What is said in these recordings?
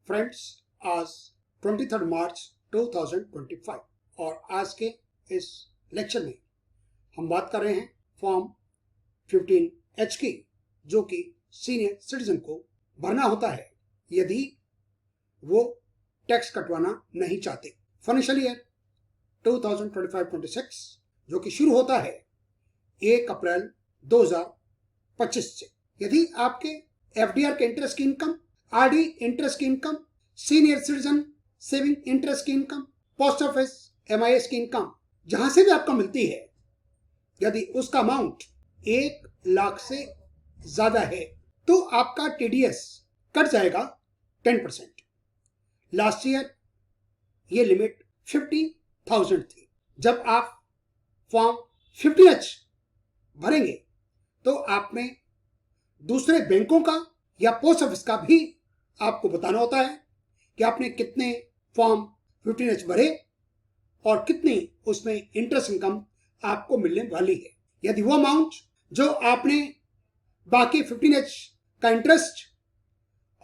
Friends, आज 23 मार्च 2025 और आज के इस लेक्चर में हम बात कर रहे हैं फॉर्म 15H की, जो कि सीनियर सिटीजन को भरना होता है यदि वो टैक्स कटवाना नहीं चाहते। फाइनेंशियल ईयर 2025-26 जो कि शुरू होता है 1 अप्रैल 2025 से। यदि आपके FDR के इंटरेस्ट की इनकम, RD इंटरेस्ट की income, senior citizen saving interest की इनकम, पोस्ट ऑफिस MIS की इनकम जहां से भी आपको मिलती है, यदि उसका अमाउंट 1 लाख से ज्यादा है तो आपका TDS कट जाएगा 10%। लास्ट ईयर ये लिमिट 50,000 थी। जब आप फॉर्म 15H भरेंगे तो आप में दूसरे बैंकों का या पोस्ट ऑफिस का भी आपको बताना होता है कि आपने कितने फॉर्म 15H भरे और कितनी उसमें इंटरेस्ट इनकम आपको मिलने वाली है। यदि वो अमाउंट जो आपने बाकी 15H का इंटरेस्ट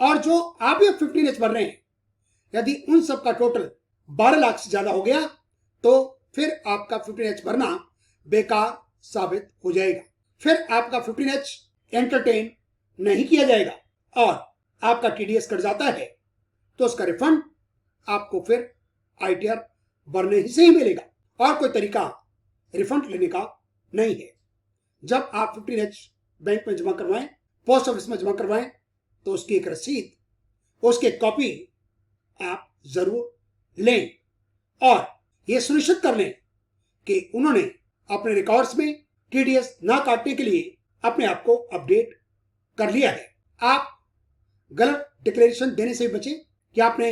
और जो आप ये 15H भर रहे हैं, यदि उन सब का टोटल 12 लाख से ज्यादा हो गया तो फिर आपका 15H भरना बेकार साबित हो जाएगा। फिर आपका 15H एंटरटेन नहीं किया जाएगा और आपका TDS कट जाता है तो उसका रिफंड आपको फिर ITR भरने ही से ही मिलेगा और कोई तरीका रिफंड लेने का नहीं है। जब आप 15H बैंक में जमा करवाएं, पोस्ट ऑफिस में जमा करवाएं, तो उसकी एक रसीद, उसकी एक कॉपी आप जरूर लें और यह सुनिश्चित कर लें कि उन्होंने अपने रिकॉर्ड्स में TDS ना काटने के लिए अपने आप को अपडेट कर लिया है। आप गलत डिक्लेरेशन देने से बचें कि आपने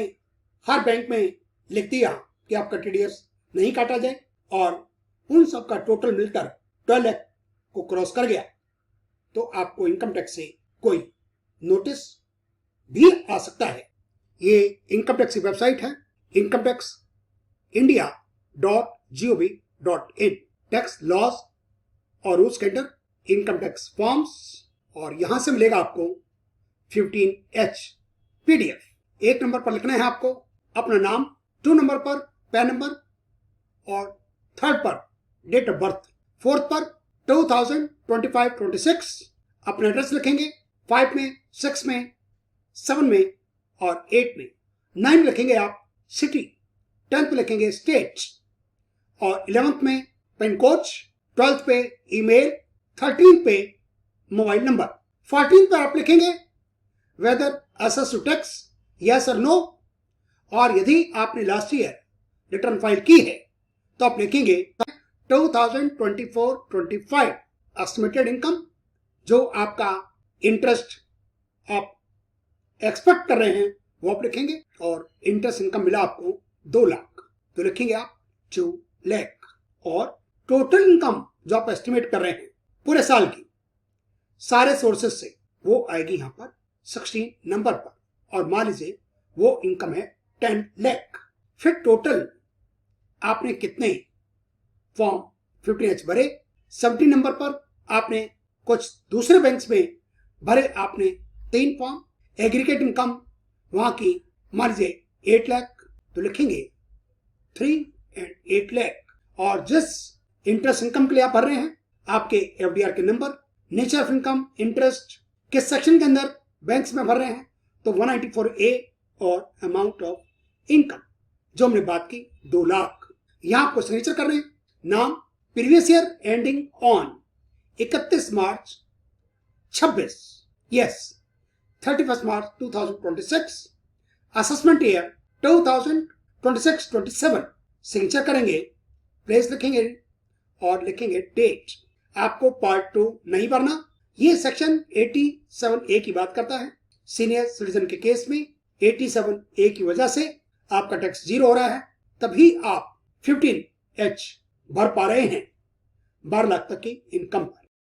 हर बैंक में लिख दिया कि आपका TDS नहीं काटा जाए और उन सब का टोटल मिलकर 12 लाख को क्रॉस कर गया तो आपको इनकम टैक्स से कोई नोटिस भी आ सकता है। ये इनकम टैक्स की वेबसाइट है incometaxindia.gov.in। टैक्स लॉज और रूल्स के अंडर इनकम टैक्स फॉर्म्स, और यहां से मिलेगा आपको 15H PDF। 1 नंबर पर लिखना है आपको अपना नाम, 2 नंबर पर पैन नंबर और 3rd पर डेट ऑफ बर्थ, 4th पर 2025-26 अपना एड्रेस लिखेंगे, 5 में, 6 में, 7 में और 8 में। 9 लिखेंगे आप सिटी, 10th लिखेंगे स्टेट और 11th में पिन कोड, 12th पे ईमेल, 13th पे मोबाइल नंबर, 14th पर आप लिखेंगे whether assess to tax yes और नो, और यदि आपने लास्ट ईयर रिटर्न फाइल की है तो आप लिखेंगे 2024-25 एस्टिमेटेड इनकम, जो आपका इंटरेस्ट आप एक्सपेक्ट कर रहे हैं वो आप लिखेंगे और इंटरेस्ट इनकम मिला आपको 2 लाख तो लिखेंगे आप 2 लाख और टोटल इनकम जो आप एस्टिमेट कर रहे हैं पूरे साल की सारे सोर्सेस से वो आएगी यहां पर 16 नंबर पर और मान लीजिए वो इनकम है 10 लाख। फिर टोटल आपने कितने फॉर्म 15H भरे, 17 नंबर पर आपने कुछ दूसरे बैंक्स में भरे, आपने 3 फॉर्म, एग्रीगेट इनकम वहां की मान लीजिए 8 लाख तो लिखेंगे 3 and 8 लाख। और जिस इंटरेस्ट इनकम के लिए आप भर रहे हैं, आपके FDR के number, nature of income, interest किस सेक्शन के अंदर बैंक्स में भर रहे हैं, तो 194A और अमाउंट ऑफ इनकम जो हमने बात की 2 लाख। यहां आपको सिग्नेचर कर रहे हैं, नाम previous year ending on 31 March 26, yes 31 March 2026, assessment year 2026-27 signature करेंगे, प्लेस लिखेंगे और लिखेंगे डेट। आपको पार्ट 2 नहीं भरना, ये सेक्शन 87A की बात करता है। सीनियर सिटीजन के केस में 87A की वजह से आपका टैक्स 0 हो रहा है, तभी आप 15H भर पा रहे हैं 12 लाख तक की इनकम पर।